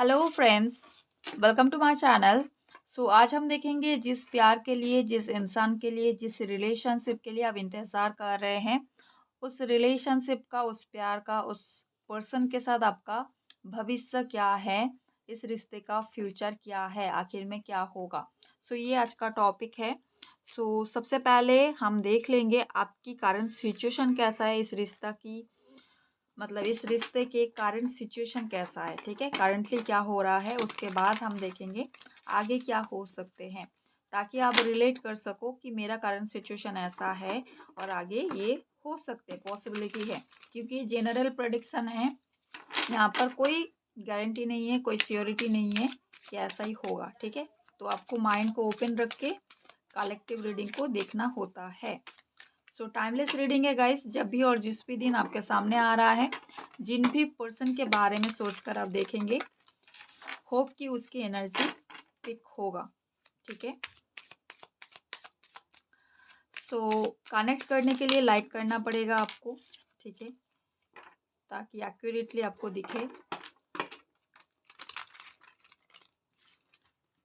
Hello friends, welcome to my channel. आज हम देखेंगे जिस प्यार के लिए, जिस इंसान के लिए, जिस रिलेशनशिप के लिए आप इंतज़ार कर रहे हैं, उस रिलेशनशिप का, उस प्यार का, उस पर्सन के साथ आपका भविष्य क्या है, इस रिश्ते का फ्यूचर क्या है, आखिर में क्या होगा। ये आज का टॉपिक है। सबसे पहले हम देख लेंगे आपकी करंट सिचुएशन कैसा है, इस रिश्ता की मतलब इस रिश्ते के कारण सिचुएशन कैसा है, ठीक है, करंटली क्या हो रहा है। उसके बाद हम देखेंगे आगे क्या हो सकते हैं, ताकि आप रिलेट कर सको कि मेरा करंट सिचुएशन ऐसा है और आगे ये हो सकते, पॉसिबिलिटी है, क्योंकि जनरल प्रेडिक्शन है। यहाँ पर कोई गारंटी नहीं है, कोई श्योरिटी नहीं है कि ऐसा ही होगा, ठीक है। तो आपको माइंड को ओपन रख के कलेक्टिव रीडिंग को देखना होता है। टाइमलेस रीडिंग है गाइस, जब भी और जिस भी दिन आपके सामने आ रहा है, जिन भी पर्सन के बारे में सोचकर आप देखेंगे, होप कि उसकी एनर्जी पिक होगा, ठीक है। कनेक्ट करने के लिए लाइक करना पड़ेगा आपको, ठीक है, ताकि एक्यूरेटली आपको दिखे।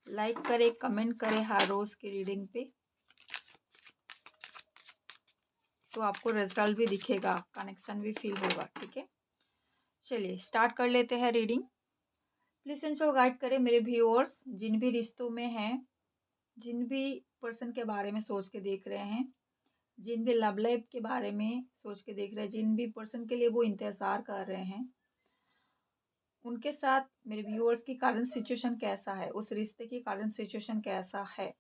लाइक करें, कमेंट करें हर रोज की रीडिंग पे, तो आपको रिजल्ट भी दिखेगा, कनेक्शन भी फील होगा, ठीक है। चलिए स्टार्ट कर लेते हैं रीडिंग। प्लीज इनको गाइड करें मेरे व्यूअर्स, जिन भी रिश्तों में हैं, जिन भी पर्सन के बारे में सोच के देख रहे हैं, जिन भी लव लाइफ के बारे में सोच के देख रहे हैं, जिन भी पर्सन के लिए वो इंतज़ार कर रहे हैं, उनके साथ मेरे व्यूअर्स की करंट सिचुएशन कैसा है, उस रिश्ते की करंट सिचुएशन कैसा है,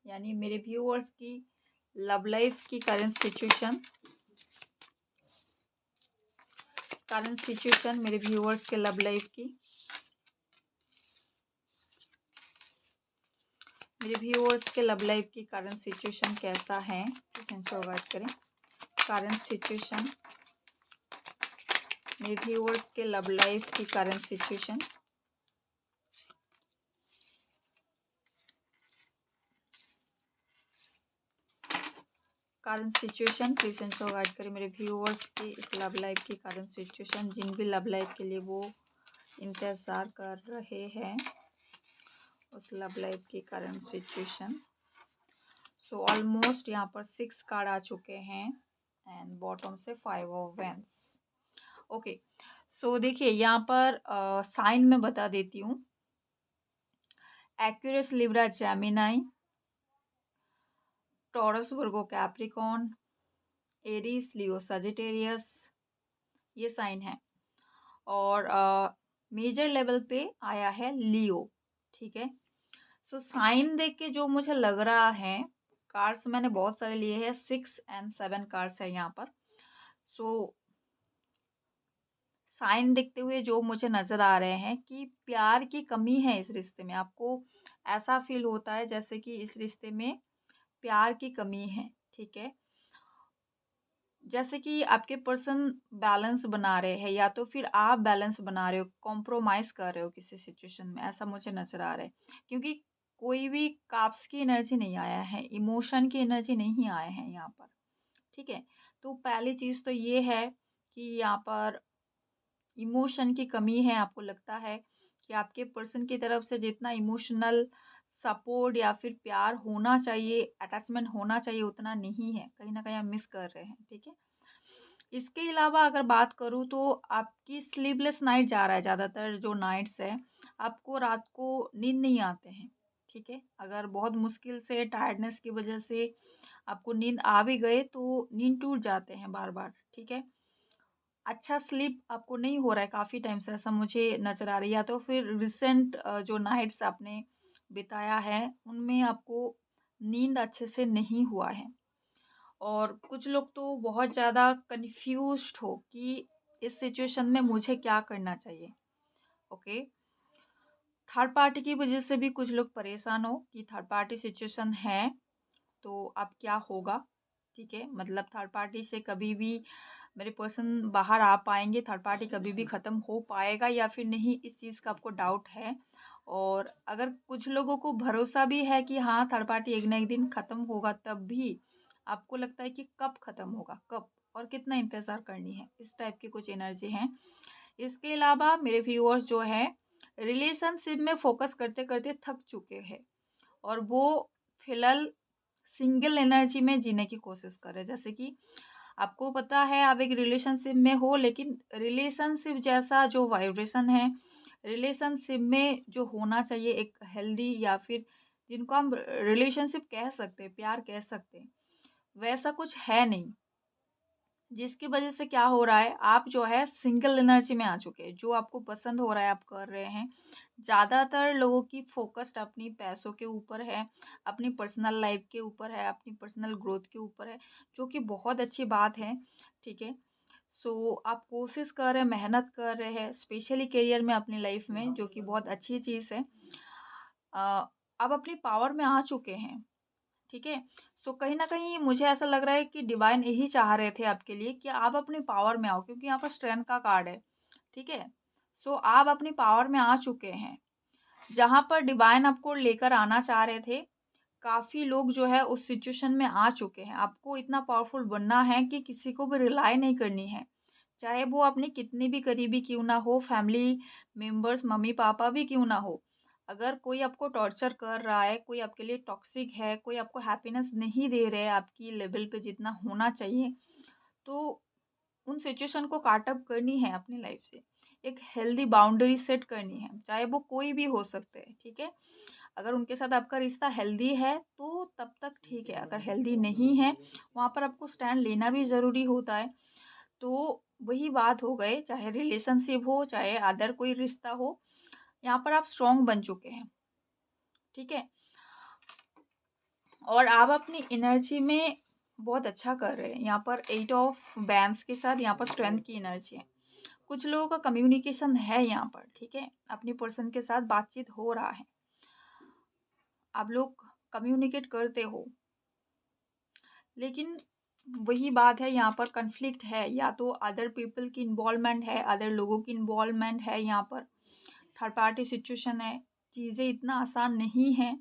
यानी मेरे व्यूअर्स की लव लाइफ की करंट सिचुएशन मेरे व्यूअर्स के लव लाइफ की, मेरे व्यूअर्स के लव लाइफ की करंट सिचुएशन कैसा है, गाइड करें। करंट सिचुएशन मेरे व्यूअर्स के लव लाइफ की current situation, current situation please इनको गाइड करें मेरे व्यूअर्स की इस लव लाइफ की करंट सिचुएशन, जिन भी लव लाइफ के लिए वो इंतज़ार कर रहे हैं, उस लव लाइफ की करंट सिचुएशन। ऑलमोस्ट यहाँ पर 6 कार्ड आ चुके हैं एंड बॉटम से 5 ऑफ वेंस। ओके, देखिए यहाँ पर साइन में बता देती हूँ। एक्यूरियस, लिब्रा, जेमिनाई, टॉरस, वर्गो, कैप्रिकॉन, एरीज, लियो, सजिटेरियस, ये साइन है। और मेजर लेवल पे आया है लियो, ठीक है। साइन देख के जो मुझे लग रहा है, कार्ड्स मैंने बहुत सारे लिए हैं, 6 और 7 कार्ड्स है यहाँ पर। साइन देखते हुए जो मुझे नज़र आ रहे हैं कि प्यार की कमी है इस रिश्ते में। आपको ऐसा फील होता है जैसे कि इस रिश्ते में प्यार की कमी है, ठीक है। जैसे कि आपके पर्सन बैलेंस बना रहे हैं, या तो फिर आप बैलेंस बना रहे हो, कॉम्प्रोमाइज़ कर रहे हो किसी सिचुएशन में, ऐसा मुझे नज़र आ रहा है। क्योंकि कोई भी काप्स की एनर्जी नहीं आया है, इमोशन की एनर्जी नहीं आए हैं यहाँ पर, ठीक है। तो पहली चीज़ तो ये है कि यहाँ पर इमोशन की कमी है। आपको लगता है कि आपके पर्सन की तरफ से जितना इमोशनल सपोर्ट या फिर प्यार होना चाहिए, अटैचमेंट होना चाहिए, उतना नहीं है। कहीं न कहीं आप मिस कर रहे हैं, ठीक है। इसके अलावा अगर बात करूँ तो आपकी स्लीपलेस नाइट जा रहा है, ज़्यादातर जो नाइट्स है, आपको रात को नींद नहीं आते हैं, ठीक है। अगर बहुत मुश्किल से टायर्डनेस की वजह से आपको नींद आ भी गए तो नींद टूट जाते हैं बार-बार, ठीक है। अच्छा स्लीप आपको नहीं हो रहा है काफ़ी टाइम से, ऐसा मुझे नज़र आ रही है। या तो फिर रिसेंट जो नाइट्स आपने बिताया है, उनमें आपको नींद अच्छे से नहीं हुआ है। और कुछ लोग तो बहुत ज़्यादा कन्फ्यूज्ड हो कि इस सिचुएशन में मुझे क्या करना चाहिए, ओके। थर्ड पार्टी की वजह से भी कुछ लोग परेशान हो कि थर्ड पार्टी सिचुएशन है, तो अब क्या होगा, ठीक है। मतलब थर्ड पार्टी से कभी भी मेरे पर्सन बाहर आ पाएंगे, थर्ड पार्टी कभी भी ख़त्म हो पाएगा या फिर नहीं, इस चीज़ का आपको डाउट है। और अगर कुछ लोगों को भरोसा भी है कि हाँ थर्ड पार्टी एक ना एक दिन ख़त्म होगा, तब भी आपको लगता है कि कब ख़त्म होगा, कब और कितना इंतज़ार करनी है, इस टाइप की कुछ एनर्जी हैं। इसके अलावा मेरे व्यूअर्स जो है रिलेशनशिप में फोकस करते करते थक चुके हैं और वो फिलहाल सिंगल एनर्जी में जीने की कोशिश कर रहे हैं। जैसे कि आपको पता है आप एक रिलेशनशिप में हो, लेकिन रिलेशनशिप जैसा जो वाइब्रेशन है, रिलेशनशिप में जो होना चाहिए एक हेल्दी, या फिर जिनको हम रिलेशनशिप कह सकते हैं, प्यार कह सकते हैं, वैसा कुछ है नहीं। जिसकी वजह से क्या हो रहा है, आप जो है सिंगल एनर्जी में आ चुके हैं। जो आपको पसंद हो रहा है आप कर रहे हैं। ज़्यादातर लोगों की फोकस्ड अपनी पैसों के ऊपर है, अपनी पर्सनल लाइफ के ऊपर है, अपनी पर्सनल ग्रोथ के ऊपर है, जो कि बहुत अच्छी बात है। ठीक है, सो आप कोशिश कर रहे हैं, मेहनत कर रहे हैं, स्पेशली करियर में, अपनी लाइफ में, जो कि बहुत अच्छी चीज़ है। आप अपनी पावर में आ चुके हैं। ठीक है, सो कहीं ना कहीं मुझे ऐसा लग रहा है कि डिवाइन यही चाह रहे थे आपके लिए कि आप अपनी पावर में आओ, क्योंकि यहाँ पर स्ट्रेंथ का कार्ड है। ठीक है, सो आप अपनी पावर में आ चुके हैं। जहाँ पर डिवाइन आपको लेकर आना चाह रहे थे, काफ़ी लोग जो है उस सिचुएशन में आ चुके हैं। आपको इतना पावरफुल बनना है कि किसी को भी रिलाई नहीं करनी है, चाहे वो अपनी कितनी भी करीबी क्यों ना हो, फैमिली मेंबर्स, मम्मी पापा भी क्यों ना हो। अगर कोई आपको टॉर्चर कर रहा है, कोई आपके लिए टॉक्सिक है, कोई आपको हैप्पीनेस नहीं दे रहे हैं आपकी लेवल पे जितना होना चाहिए, तो उन सिचुएशन को काट अप करनी है अपनी लाइफ से। एक हेल्दी बाउंड्री सेट करनी है, चाहे वो कोई भी हो सकते हैं। ठीक है, अगर उनके साथ आपका रिश्ता हेल्दी है तो तब तक ठीक है, अगर हेल्दी नहीं है, वहाँ पर आपको स्टैंड लेना भी ज़रूरी होता है। तो वही बात हो गए, चाहे रिलेशनशिप हो, चाहे अदर कोई रिश्ता हो, यहाँ पर आप स्ट्रॉन्ग बन चुके हैं। ठीक है, और आप अपनी एनर्जी में बहुत अच्छा कर रहे हैं। यहाँ पर 8 ऑफ बैंड्स के साथ यहाँ पर स्ट्रेंथ की एनर्जी है। कुछ लोगों का कम्युनिकेशन है यहाँ पर। ठीक है, अपनी पर्सन के साथ बातचीत हो रहा है, आप लोग कम्युनिकेट करते हो, लेकिन वही बात है, यहाँ पर कन्फ्लिक्ट है, या तो अदर पीपल की इन्वॉल्वमेंट है, अदर लोगों की इन्वॉल्वमेंट है, यहाँ पर थर्ड पार्टी सिचुएशन है। चीज़ें इतना आसान नहीं है।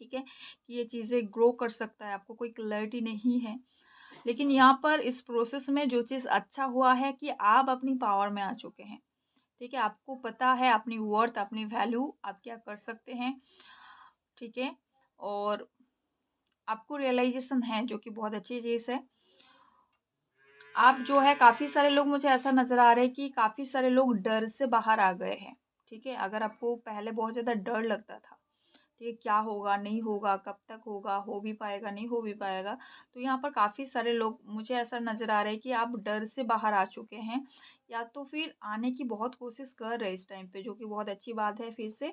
ठीक है, कि ये चीज़ें ग्रो कर सकता है, आपको कोई क्लैरिटी नहीं है। लेकिन यहाँ पर इस प्रोसेस में जो चीज़ अच्छा हुआ है कि आप अपनी पावर में आ चुके हैं। ठीक है, आपको पता है अपनी वर्थ, अपनी वैल्यू, आप क्या कर सकते हैं। ठीक है, और आपको रियलाइजेशन है, जो कि बहुत अच्छी चीज़ है। आप जो है, काफ़ी सारे लोग, मुझे ऐसा नज़र आ रहा है कि काफ़ी सारे लोग डर से बाहर आ गए हैं। ठीक है, अगर आपको पहले बहुत ज़्यादा डर लगता था, ठीक है, क्या होगा, नहीं होगा, कब तक होगा, हो भी पाएगा, नहीं हो भी पाएगा, तो यहाँ पर काफ़ी सारे लोग, मुझे ऐसा नज़र आ रहा है कि आप डर से बाहर आ चुके हैं, या तो फिर आने की बहुत कोशिश कर रहे हैं इस टाइम पे, जो कि बहुत अच्छी बात है। फिर से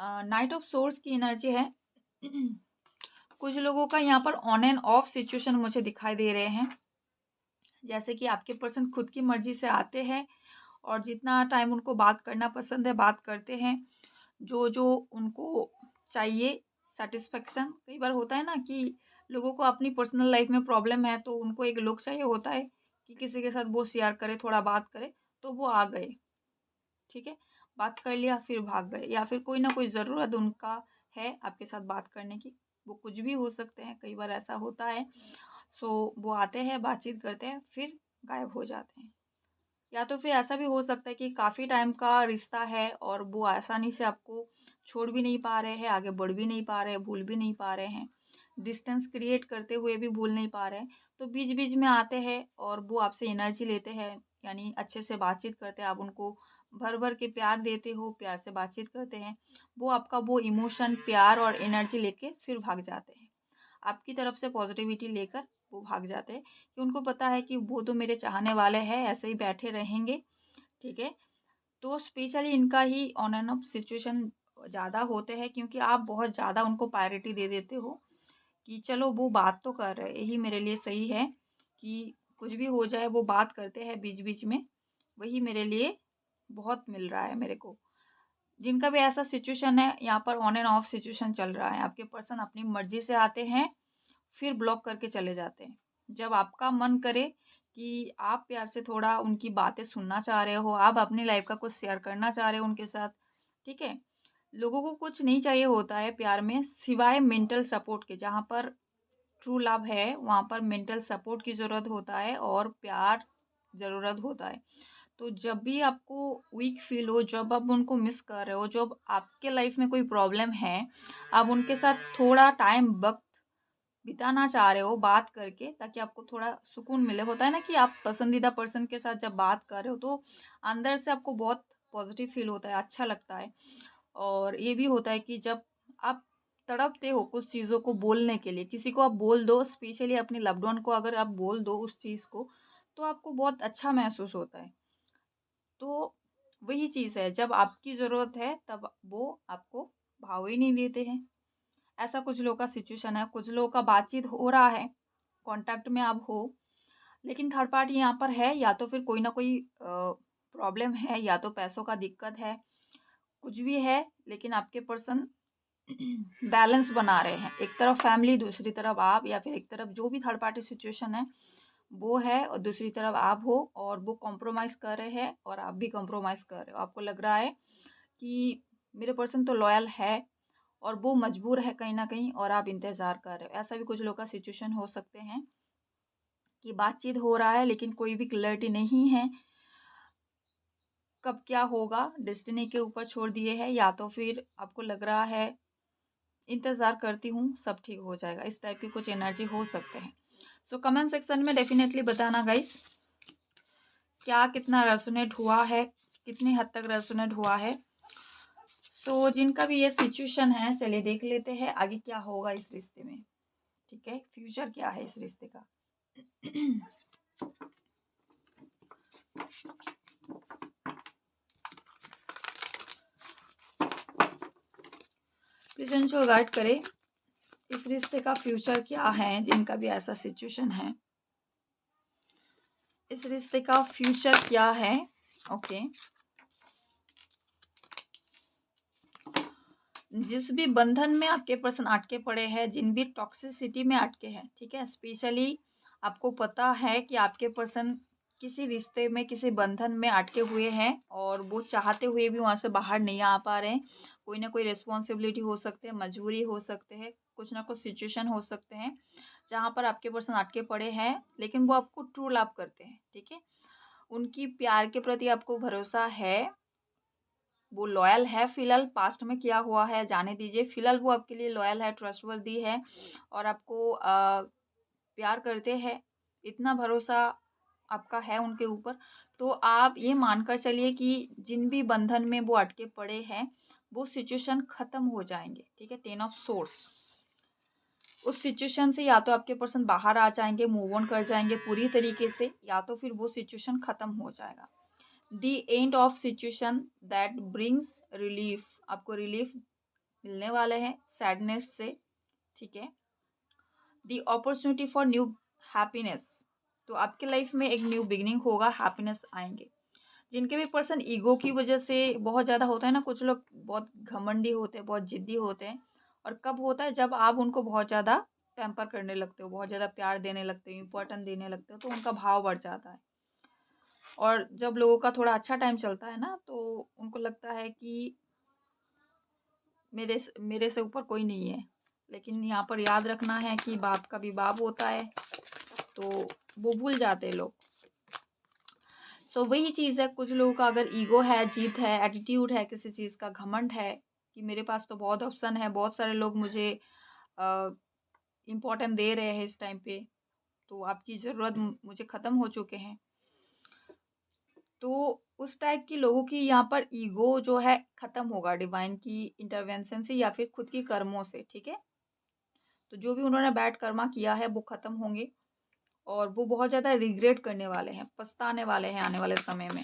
नाइट ऑफ सोर्स की एनर्जी है। कुछ लोगों का यहाँ पर ऑन एंड ऑफ सिचुएशन मुझे दिखाई दे रहे हैं, जैसे कि आपके पर्सन खुद की मर्जी से आते हैं और जितना टाइम उनको बात करना पसंद है बात करते हैं, जो जो उनको चाहिए सेटिस्फेक्शन। कई बार होता है ना कि लोगों को अपनी पर्सनल लाइफ में प्रॉब्लम है, तो उनको एक लोग चाहिए होता है कि किसी के साथ वो शेयर करे, थोड़ा बात करे, तो वो आ गए। ठीक है, बात कर लिया फिर भाग गए, या फिर कोई ना कोई ज़रूरत उनका है आपके साथ बात करने की, वो कुछ भी हो सकते हैं, कई बार ऐसा होता है। सो वो आते हैं, बातचीत करते हैं, फिर गायब हो जाते हैं। या तो फिर ऐसा भी हो सकता है कि काफ़ी टाइम का रिश्ता है और वो आसानी से आपको छोड़ भी नहीं पा रहे हैं, आगे बढ़ भी नहीं पा रहे हैं, भूल भी नहीं पा रहे हैं, डिस्टेंस क्रिएट करते हुए भी भूल नहीं पा रहे हैं। तो बीच बीच में आते हैं और वो आपसे एनर्जी लेते हैं, यानी अच्छे से बातचीत करते हैं, आप उनको भर भर के प्यार देते हो, प्यार से बातचीत करते हैं, वो आपका वो इमोशन, प्यार और एनर्जी लेके फिर भाग जाते हैं। आपकी तरफ से पॉजिटिविटी लेकर वो भाग जाते हैं, कि उनको पता है कि वो तो मेरे चाहने वाले हैं, ऐसे ही बैठे रहेंगे। ठीक है, तो स्पेशली इनका ही ऑन एंड ऑफ सिचुएशन ज़्यादा होते हैं, क्योंकि आप बहुत ज़्यादा उनको प्रायोरिटी दे देते हो कि चलो वो बात तो कर रहे हैं, यही मेरे लिए सही है, कि कुछ भी हो जाए वो बात करते हैं बीच बीच में, वही मेरे लिए बहुत मिल रहा है मेरे को। जिनका भी ऐसा सिचुएशन है, यहाँ पर ऑन एंड ऑफ सिचुएशन चल रहा है, आपके पर्सन अपनी मर्जी से आते हैं, फिर ब्लॉक करके चले जाते हैं। जब आपका मन करे कि आप प्यार से थोड़ा उनकी बातें सुनना चाह रहे हो, आप अपनी लाइफ का कुछ शेयर करना चाह रहे हो उनके साथ, ठीक है, लोगों को कुछ नहीं चाहिए होता है प्यार में, सिवाय मेंटल सपोर्ट के। जहाँ पर ट्रू लव है, वहाँ पर मेंटल सपोर्ट की ज़रूरत होता है और प्यार ज़रूरत होता है। तो जब भी आपको वीक फील हो, जब आप उनको मिस कर रहे हो, जब आपके लाइफ में कोई प्रॉब्लम है, आप उनके साथ थोड़ा टाइम वक्त बिताना चाह रहे हो बात करके, ताकि आपको थोड़ा सुकून मिले। होता है ना कि आप पसंदीदा पर्सन के साथ जब बात कर रहे हो तो अंदर से आपको बहुत पॉजिटिव फील होता है, अच्छा लगता है। और ये भी होता है कि जब आप तड़पते हो कुछ चीज़ों को बोलने के लिए, किसी को आप बोल दो, स्पेशली अपने लव्ड वन को अगर आप बोल दो उस चीज़ को, तो आपको बहुत अच्छा महसूस होता है। तो वही चीज़ है, जब आपकी ज़रूरत है तब वो आपको भाव ही नहीं देते हैं। ऐसा कुछ लोगों का सिचुएशन है, कुछ लोगों का बातचीत हो रहा है, कॉन्टैक्ट में आप हो, लेकिन थर्ड पार्टी यहाँ पर है, या तो फिर कोई ना कोई प्रॉब्लम है, या तो पैसों का दिक्कत है, कुछ भी है, लेकिन आपके पर्सन बैलेंस बना रहे हैं। एक तरफ फैमिली, दूसरी तरफ आप, या फिर एक तरफ जो भी थर्ड पार्टी सिचुएशन है वो है, और दूसरी तरफ आप हो, और वो कॉम्प्रोमाइज़ कर रहे हैं और आप भी कॉम्प्रोमाइज़ कर रहे हो। आपको लग रहा है कि मेरे पर्सन तो लॉयल है और वो मजबूर है कहीं न कहीं, और आप इंतज़ार कर रहे हो। ऐसा भी कुछ लोगों का सिचुएशन हो सकते हैं कि बातचीत हो रहा है लेकिन कोई भी क्लैरिटी नहीं है, कब क्या होगा डेस्टिनी के ऊपर छोड़ दिए है, या तो फिर आपको लग रहा है इंतज़ार करती हूँ सब ठीक हो जाएगा। इस टाइप की कुछ एनर्जी हो सकते हैं। सो कमेंट सेक्शन में डेफिनेटली बताना गाइस, क्या कितना रेजोनेट हुआ है, कितनी हद तक रेजोनेट हुआ है। सो जिनका भी ये सिचुएशन है, चलिए देख लेते हैं आगे क्या होगा इस रिश्ते में। ठीक है, फ्यूचर क्या है इस रिश्ते का। प्लीज इनको गाइड करे, इस रिश्ते का फ्यूचर क्या है, जिनका भी ऐसा सिचुएशन है, इस रिश्ते का फ्यूचर क्या है। ओके, जिस भी बंधन में आपके पर्सन अटके पड़े हैं, जिन भी टॉक्सिसिटी में अटके हैं, ठीक है, स्पेशली आपको पता है कि आपके पर्सन किसी रिश्ते में, किसी बंधन में अटके हुए हैं और वो चाहते हुए भी वहाँ से बाहर नहीं आ पा रहे हैं। कोई ना कोई रिस्पॉन्सिबिलिटी हो सकते हैं, मजबूरी हो सकते हैं, कुछ ना कुछ सिचुएशन हो सकते हैं जहाँ पर आपके पर्सन अटके पड़े हैं, लेकिन वो आपको ट्रू लव करते हैं। ठीक है, उनकी प्यार के प्रति आपको भरोसा है, वो लॉयल है। फिलहाल पास्ट में क्या हुआ है जाने दीजिए, फिलहाल वो आपके लिए लॉयल है, ट्रस्टवर्दी है, और आपको प्यार करते हैं, इतना भरोसा आपका है उनके ऊपर। तो आप ये मानकर चलिए कि जिन भी बंधन में वो अटके पड़े हैं वो सिचुएशन खत्म हो जाएंगे। ठीक है, 10 ऑफ सोर्स, उस सिचुएशन से या तो आपके पर्सन बाहर आ जाएंगे, मूव ऑन कर जाएंगे पूरी तरीके से, या तो फिर वो सिचुएशन खत्म हो जाएगा। The end of situation that brings relief, आपको रिलीफ मिलने वाले हैं सैडनेस से। ठीक है, the opportunity for new happiness, तो आपके लाइफ में एक न्यू बिगिनिंग होगा, हैप्पीनेस आएंगे। जिनके भी पर्सन ईगो की वजह से बहुत ज़्यादा होता है ना, कुछ लोग बहुत घमंडी होते हैं, बहुत जिद्दी होते हैं, और कब होता है जब आप उनको बहुत ज़्यादा पैम्पर करने लगते हो, बहुत ज़्यादा प्यार देने लगते हो, इम्पोर्टेंस देने लगते हो, तो उनका भाव बढ़ जाता है। और जब लोगों का थोड़ा अच्छा टाइम चलता है ना, तो उनको लगता है कि मेरे से ऊपर कोई नहीं है। लेकिन यहाँ पर याद रखना है कि बाप का भी बाप होता है, तो वो भूल जाते हैं लोग। सो वही चीज़ है, कुछ लोगों का अगर ईगो है, जीत है, एटीट्यूड है, किसी चीज़ का घमंड है कि मेरे पास तो बहुत ऑप्शन है, बहुत सारे लोग मुझे इम्पोर्टेंट दे रहे हैं इस टाइम पे, तो आपकी ज़रूरत मुझे ख़त्म हो चुके हैं। तो उस टाइप के लोगों की यहाँ पर ईगो जो है ख़त्म होगा डिवाइन की इंटरवेंशन से, या फिर खुद की कर्मों से। ठीक है, तो जो भी उन्होंने बैड कर्मा किया है वो ख़त्म होंगे, और वो बहुत ज़्यादा रिग्रेट करने वाले हैं, पछताने वाले हैं आने वाले समय में।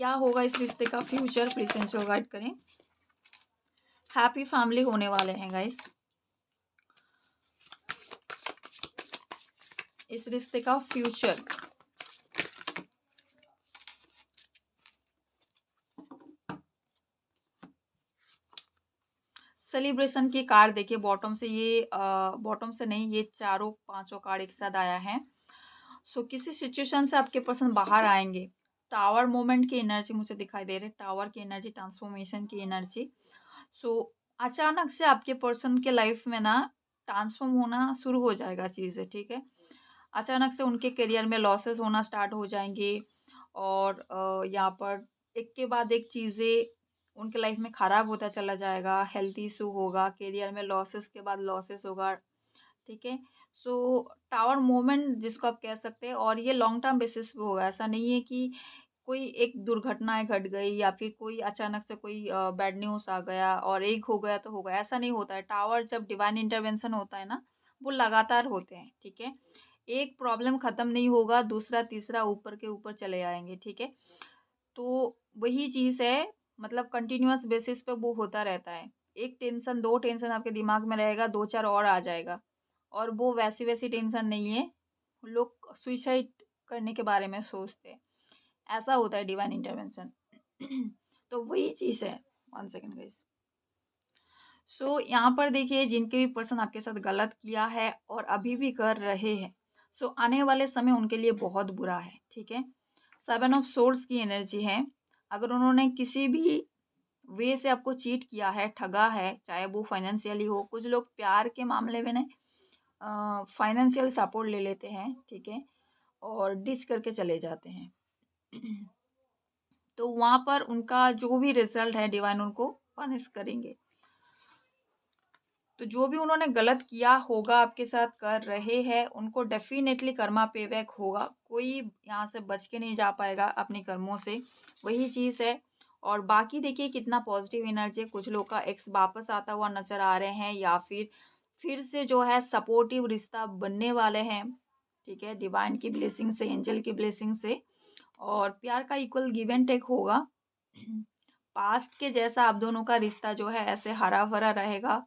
क्या होगा इस रिश्ते का फ्यूचर, प्लीज इनको गाइड करें। हैप्पी फैमिली होने वाले हैं गाइस, इस रिश्ते का फ्यूचर। सेलिब्रेशन की कार्ड देखिए, बॉटम से ये बॉटम से नहीं, ये चारों पांचों कार्ड एक साथ आया है। सो किसी सिचुएशन से आपके पर्सन बाहर आएंगे। टावर मोमेंट की एनर्जी मुझे दिखाई दे रही है, टावर की एनर्जी, ट्रांसफॉर्मेशन की एनर्जी। सो अचानक से आपके पर्सन के लाइफ में ना ट्रांसफॉर्म होना शुरू हो जाएगा चीज़ें। ठीक है, अचानक से उनके करियर में लॉसेस होना स्टार्ट हो जाएँगे और यहाँ पर एक के बाद एक चीज़ें उनके लाइफ में खराब होता चला जाएगा, हेल्थ इश्यू होगा, करियर में लॉसेस के बाद लॉसेस होगा, ठीक है? सो टावर मोमेंट जिसको आप कह सकते हैं और ये लॉन्ग टर्म बेसिस पे होगा, ऐसा नहीं है कि कोई एक दुर्घटनाएँ घट गई या फिर कोई अचानक से कोई बैड न्यूज़ आ गया और एक हो गया तो हो गया, ऐसा नहीं होता है। टावर जब डिवाइन इंटरवेंशन होता है ना, वो लगातार होते हैं, ठीक है? एक प्रॉब्लम खत्म नहीं होगा, दूसरा, तीसरा ऊपर के ऊपर चले आएँगे, ठीक है? तो वही चीज़ है, मतलब कंटीन्यूअस बेसिस पे वो होता रहता है। 1 टेंशन, 2 टेंशन आपके दिमाग में रहेगा, 2-4 और आ जाएगा और वो वैसी-वैसी टेंशन नहीं है। लोग सुसाइड करने के बारे में सोचते हैं। ऐसा होता है डिवाइन इंटरवेंशन। तो वही चीज़ है। 1 सेकंड गाइस। सो यहाँ पर देखिए जिनके भी पर्सन आपके साथ गलत किया है और अभी भी कर रहे हैं, सो आने वाले समय उनके लिए बहुत बुरा है, ठीक है? 7 ऑफ सोर्ड्स की एनर्जी है। अगर उन्होंने किसी भी वे से आपको चीट किया है, ठगा है, चाहे वो फाइनेंशियली हो, कुछ लोग प्यार के मामले में ना फाइनेंशियल सपोर्ट ले लेते हैं, ठीक है? और डिच करके चले जाते हैं। तो वहाँ पर उनका जो भी रिजल्ट है डिवाइन उनको पनिश करेंगे। तो जो भी उन्होंने गलत किया होगा आपके साथ कर रहे हैं, उनको डेफ़िनेटली कर्मा पेबैक होगा। कोई यहाँ से बच के नहीं जा पाएगा अपने कर्मों से, वही चीज़ है। और बाकी देखिए कितना पॉज़िटिव एनर्जी है, कुछ लोग का एक्स वापस आता हुआ नज़र आ रहे हैं या फिर से जो है सपोर्टिव रिश्ता बनने वाले हैं, ठीक है? डिवाइन की ब्लेसिंग से, एंजल की ब्लेसिंग से और प्यार का इक्वल गिव एंड टेक होगा। पास्ट के जैसा आप दोनों का रिश्ता जो है ऐसे हरा-भरा रहेगा।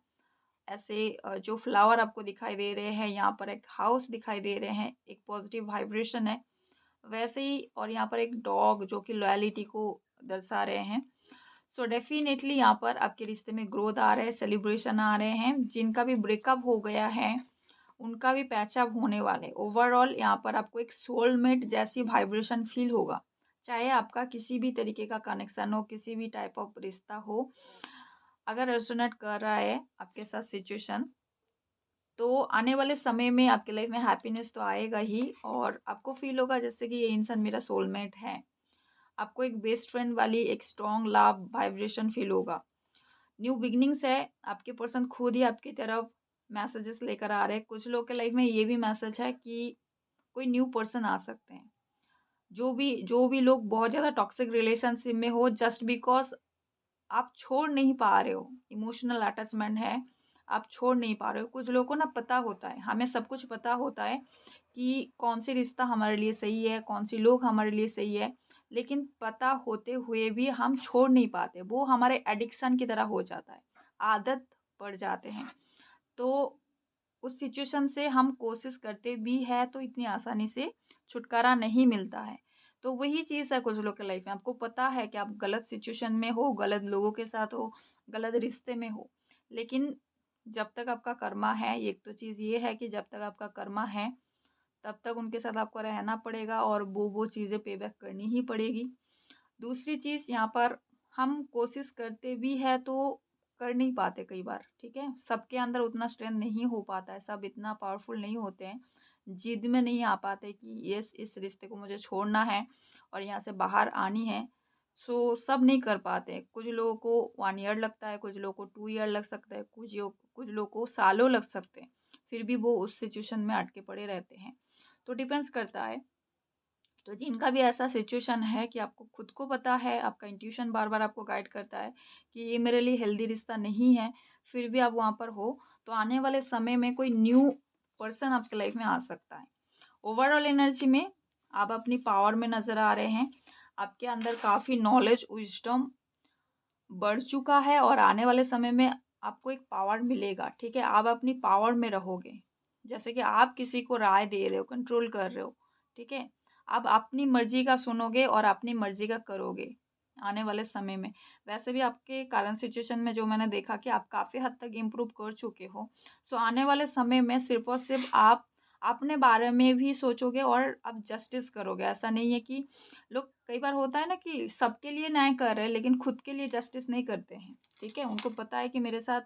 ऐसे जो फ्लावर आपको दिखाई दे रहे हैं, यहाँ पर एक हाउस दिखाई दे रहे हैं, एक पॉजिटिव वाइब्रेशन है। वैसे ही और यहाँ पर एक डॉग जो कि लॉयल्टी को दर्शा रहे हैं। सो डेफ़िनेटली यहाँ पर आपके रिश्ते में ग्रोथ आ रहा है, सेलिब्रेशन आ रहे हैं। जिनका भी ब्रेकअप हो गया है, उनका भी पैचअप होने वाले हैं। ओवरऑल यहाँ पर आपको एक सोलमेट जैसी वाइब्रेशन फ़ील होगा। चाहे आपका किसी भी तरीके का कनेक्शन हो, किसी भी टाइप ऑफ रिश्ता हो, अगर रेजोनेट कर रहा है आपके साथ सिचुएशन, तो आने वाले समय में आपके लाइफ में हैप्पीनेस तो आएगा ही और आपको फ़ील होगा जैसे कि ये इंसान मेरा सोलमेट है। आपको एक बेस्ट फ्रेंड वाली एक स्ट्रॉन्ग लव वाइब्रेशन फ़ील होगा। न्यू बिगिनिंग्स है, आपके पर्सन खुद ही आपकी तरफ मैसेजेस लेकर आ रहे हैं। कुछ लोग के लाइफ में ये भी मैसेज है कि कोई न्यू पर्सन आ सकते हैं। जो भी लोग बहुत ज़्यादा टॉक्सिक रिलेशनशिप में हो जस्ट बिकॉज़ आप छोड़ नहीं पा रहे हो, इमोशनल अटैचमेंट है, आप छोड़ नहीं पा रहे हो। कुछ लोगों को ना पता होता है, हमें सब कुछ पता होता है कि कौन-सी रिश्ता हमारे लिए सही है, कौन-सी लोग हमारे लिए सही है, लेकिन पता होते हुए भी हम छोड़ नहीं पाते। वो हमारे एडिक्शन की तरह हो जाता है, आदत पड़ जाते हैं। तो उस सिचुएशन से हम कोशिश करते भी हैं तो इतनी आसानी से छुटकारा नहीं मिलता है। तो वही चीज़ है कुछ लोग के लाइफ में, आपको पता है कि आप गलत सिचुएशन में हो, गलत लोगों के साथ हो, गलत रिश्ते में हो। लेकिन जब तक आपका कर्मा है, एक तो चीज़ ये है कि जब तक आपका कर्मा है, तब तक उनके साथ आपको रहना पड़ेगा और वो चीज़ें पे बैक करनी ही पड़ेगी। दूसरी चीज़ यहाँ पर हम कोशिश करते भी हैं तो कर नहीं पाते कई बार, ठीक है? सबके अंदर उतना स्ट्रेंथ नहीं हो पाता है, सब इतना पावरफुल नहीं होते हैं। जिद में नहीं आ पाते कि यस इस रिश्ते को मुझे छोड़ना है और यहाँ से बाहर आनी है। सो सब नहीं कर पाते। कुछ लोगों को 1 ईयर लगता है, कुछ लोगों को 2 ईयर लग सकता है, कुछ लोगों को सालों लग सकते हैं। फिर भी वो उस सिचुएशन में अटके पड़े रहते हैं। तो डिपेंड्स करता है। तो जिनका भी ऐसा सिचुएशन है कि आपको खुद को पता है, आपका इंट्यूशन बार-बार आपको गाइड करता है कि ये मेरे लिए हेल्दी रिश्ता नहीं है, फिर भी आप वहाँ पर हो, तो आने वाले समय में कोई न्यू पर्सन आपकी लाइफ में आ सकता है। ओवरऑल एनर्जी में आप अपनी पावर में नज़र आ रहे हैं। आपके अंदर काफ़ी नॉलेज, विज़डम बढ़ चुका है और आने वाले समय में आपको एक पावर मिलेगा, ठीक है? आप अपनी पावर में रहोगे। जैसे कि आप किसी को राय दे रहे हो, कंट्रोल कर रहे हो, ठीक है? आप अपनी मर्ज़ी का सुनोगे और अपनी मर्ज़ी का करोगे, आने वाले समय में। वैसे भी आपके करंट सिचुएशन में जो मैंने देखा कि आप काफ़ी हद तक इम्प्रूव कर चुके हो। सो आने वाले समय में सिर्फ़ और सिर्फ़ आप अपने बारे में भी सोचोगे और आप जस्टिस करोगे। ऐसा नहीं है कि लोग कई बार होता है ना कि सबके लिए न्याय कर रहे हैं लेकिन खुद के लिए जस्टिस नहीं करते हैं, ठीक है? उनको पता है कि मेरे साथ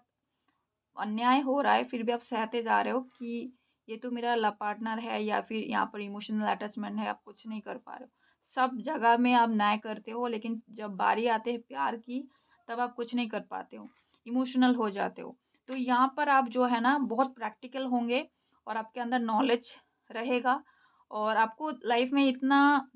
अन्याय हो रहा है फिर भी आप सहते जा रहे हो कि ये तो मेरा लव पार्टनर है या फिर यहाँ पर इमोशनल अटैचमेंट है, आप कुछ नहीं कर पा रहे हो। सब जगह में आप न्याय करते हो, लेकिन जब बारी आती है प्यार की तब आप कुछ नहीं कर पाते हो, इमोशनल हो जाते हो। तो यहाँ पर आप जो है ना बहुत प्रैक्टिकल होंगे और आपके अंदर नॉलेज रहेगा और आपको लाइफ में इतना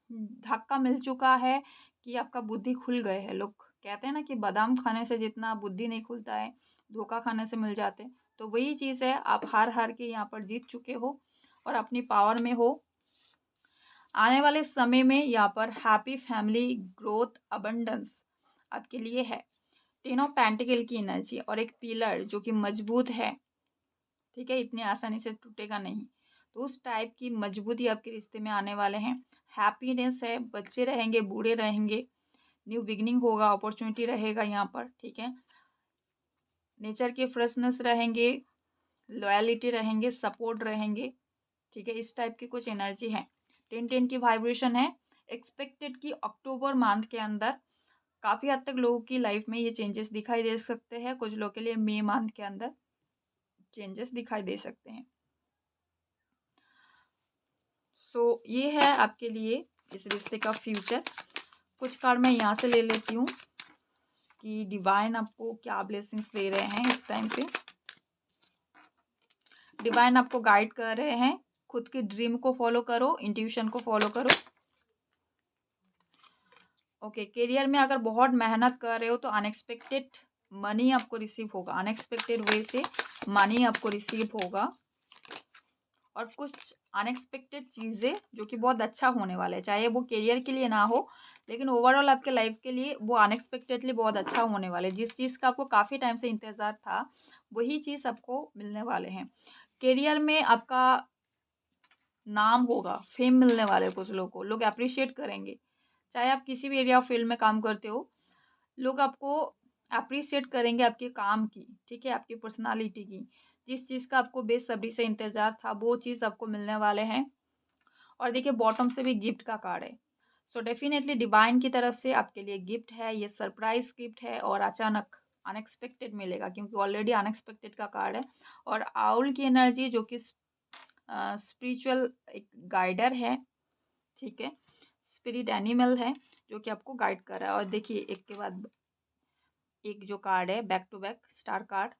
धक्का मिल चुका है कि आपका बुद्धि खुल गए है। लोग कहते हैं ना कि बादाम खाने से जितना बुद्धि नहीं खुलता है, धोखा खाने से मिल जाते। तो वही चीज़ है, आप हार के यहाँ पर जीत चुके हो और अपनी पावर में हो। आने वाले समय में यहाँ पर हैप्पी फैमिली, ग्रोथ, अबंडेंस आपके लिए है। 10 ऑफ पेंटिकल की एनर्जी और एक पिलर जो कि मजबूत है, ठीक है, इतनी आसानी से टूटेगा नहीं। तो उस टाइप की मजबूती आपके रिश्ते में आने वाले हैं। हैप्पीनेस है, बच्चे रहेंगे, बूढ़े रहेंगे, न्यू बिगनिंग होगा, अपॉर्चुनिटी रहेगा यहाँ पर, ठीक है। नेचर के फ्रेशनेस रहेंगे, लॉयलिटी रहेंगे, सपोर्ट रहेंगे, ठीक है। इस टाइप की कुछ एनर्जी है। 10-10 की वाइब्रेशन है। एक्सपेक्टेड कि अक्टूबर मंथ के अंदर काफ़ी हद तक लोगों की लाइफ में ये चेंजेस दिखाई दे सकते हैं। कुछ लोगों के लिए मई मंथ के अंदर चेंजेस दिखाई दे सकते हैं। सो ये है आपके लिए इस रिश्ते का फ्यूचर। कुछ कार्ड मैं यहाँ से ले लेती हूँ कि डिवाइन आपको क्या ब्लेसिंग्स दे रहे हैं इस टाइम पे। डिवाइन आपको गाइड कर रहे हैं, खुद की ड्रीम को फॉलो करो, इंट्यूशन को फॉलो करो। ओके, करियर में अगर बहुत मेहनत कर रहे हो तो अनएक्सपेक्टेड मनी आपको रिसीव होगा, अनएक्सपेक्टेड वे से मनी आपको रिसीव होगा और कुछ अनएक्सपेक्टेड चीज़ें जो कि बहुत अच्छा होने वाला है, चाहे वो करियर के लिए ना हो लेकिन ओवरऑल आपके लाइफ के लिए वो अनएक्सपेक्टेडली बहुत अच्छा होने वाला है। जिस चीज़ का आपको काफ़ी टाइम से इंतज़ार था वही चीज़ आपको मिलने वाले हैं। करियर में आपका नाम होगा, फेम मिलने वाले कुछ लोगों को, लोग अप्रिशिएट करेंगे। चाहे आप किसी भी एरिया ऑफ फील्ड में काम करते हो, लोग आपको अप्रिशिएट करेंगे आपके काम की, ठीक है, आपकी पर्सनालिटी की। जिस चीज़ का आपको बेसब्री से इंतज़ार था वो चीज़ आपको मिलने वाले हैं। और देखिए बॉटम से भी गिफ्ट का कार्ड है। सो डेफिनेटली डिवाइन की तरफ से आपके लिए गिफ्ट है, ये सरप्राइज गिफ्ट है और अचानक अनएक्सपेक्टेड मिलेगा क्योंकि ऑलरेडी अनएक्सपेक्टेड का कार्ड है। और आउल की एनर्जी जो कि स्पिरिचुअल एक गाइडर है, ठीक है, स्पिरिट एनिमल है जो कि आपको गाइड कर रहा है। और देखिए एक के बाद एक जो कार्ड है back to back star card,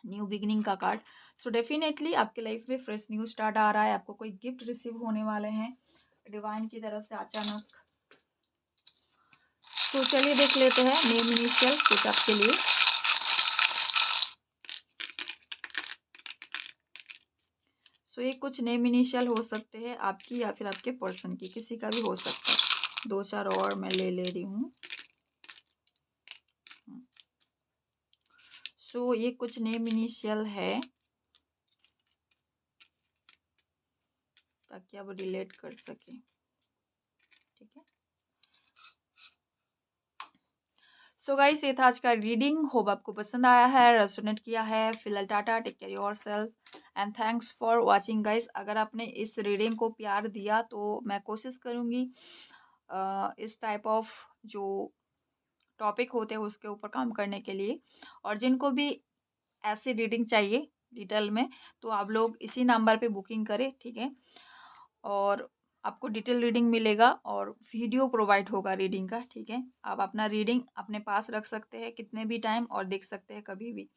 new beginning का कार्ड। सो डेफिनेटली आपके लाइफ में फ्रेश न्यू स्टार्ट आ रहा है, आपको कोई गिफ्ट रिसीव होने वाले हैं डिवाइन की तरफ से अचानक। तो चलिए देख लेते हैं नेम इनिशियल कुछ आपके लिए। सो ये कुछ नेम इनिशियल हो सकते हैं आपकी या फिर आपके पर्सन की, किसी का भी हो सकता है। 2-4 और मैं ले रही हूँ। सो ये कुछ नेम इनिशियल है ताकि आप रिलेट कर सके, ठीक है। सो गाइस ये था आज का रीडिंग, होप आपको पसंद आया है, रेजोनेट किया है। फिलहाल tata, take care yourself and thanks for watching guys. अगर आपने इस रीडिंग को प्यार दिया तो मैं कोशिश करूँगी इस टाइप ऑफ जो टॉपिक होते हैं उसके ऊपर काम करने के लिए। और जिनको भी ऐसी रीडिंग चाहिए डिटेल में तो आप लोग इसी नंबर पे बुकिंग करें, ठीक है। और आपको डिटेल रीडिंग मिलेगा और वीडियो प्रोवाइड होगा रीडिंग का, ठीक है। आप अपना रीडिंग अपने पास रख सकते हैं कितने भी टाइम और देख सकते हैं कभी भी।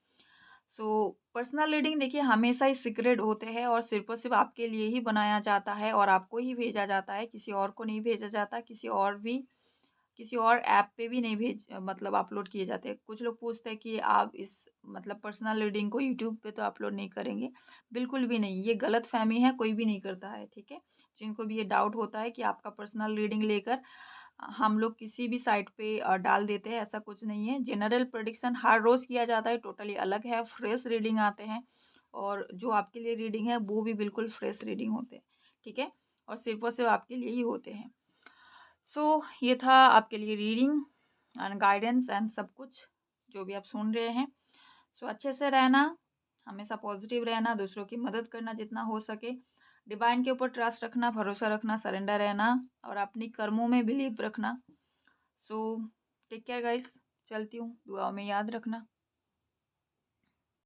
सो पर्सनल रीडिंग देखिए हमेशा ही सीक्रेट होते हैं और सिर्फ और सिर्फ आपके लिए ही बनाया जाता है और आपको ही भेजा जाता है, किसी और को नहीं भेजा जाता, किसी और ऐप पे भी नहीं मतलब अपलोड किए जाते हैं। कुछ लोग पूछते हैं कि आप इस मतलब पर्सनल रीडिंग को यूट्यूब पे तो अपलोड नहीं करेंगे, बिल्कुल भी नहीं, ये गलत फहमी है, कोई भी नहीं करता है, ठीक है। जिनको भी ये डाउट होता है कि आपका पर्सनल रीडिंग लेकर हम लोग किसी भी साइट पे डाल देते हैं, ऐसा कुछ नहीं है। जनरल प्रेडिक्शन हर रोज़ किया जाता है, टोटली अलग है, फ्रेश रीडिंग आते हैं और जो आपके लिए रीडिंग है वो भी बिल्कुल फ्रेश रीडिंग होते हैं, ठीक है, और सिर्फ और सिर्फ आपके लिए ही होते हैं। सो ये था आपके लिए रीडिंग एंड गाइडेंस एंड सब कुछ जो भी आप सुन रहे हैं। सो अच्छे से रहना, हमेशा पॉजिटिव रहना, दूसरों की मदद करना जितना हो सके, डिवाइन के ऊपर ट्रस्ट रखना, भरोसा रखना, सरेंडर रहना और अपनी कर्मों में बिलीव रखना। सो टेक केयर गाइस, चलती हूँ, दुआओं में याद रखना।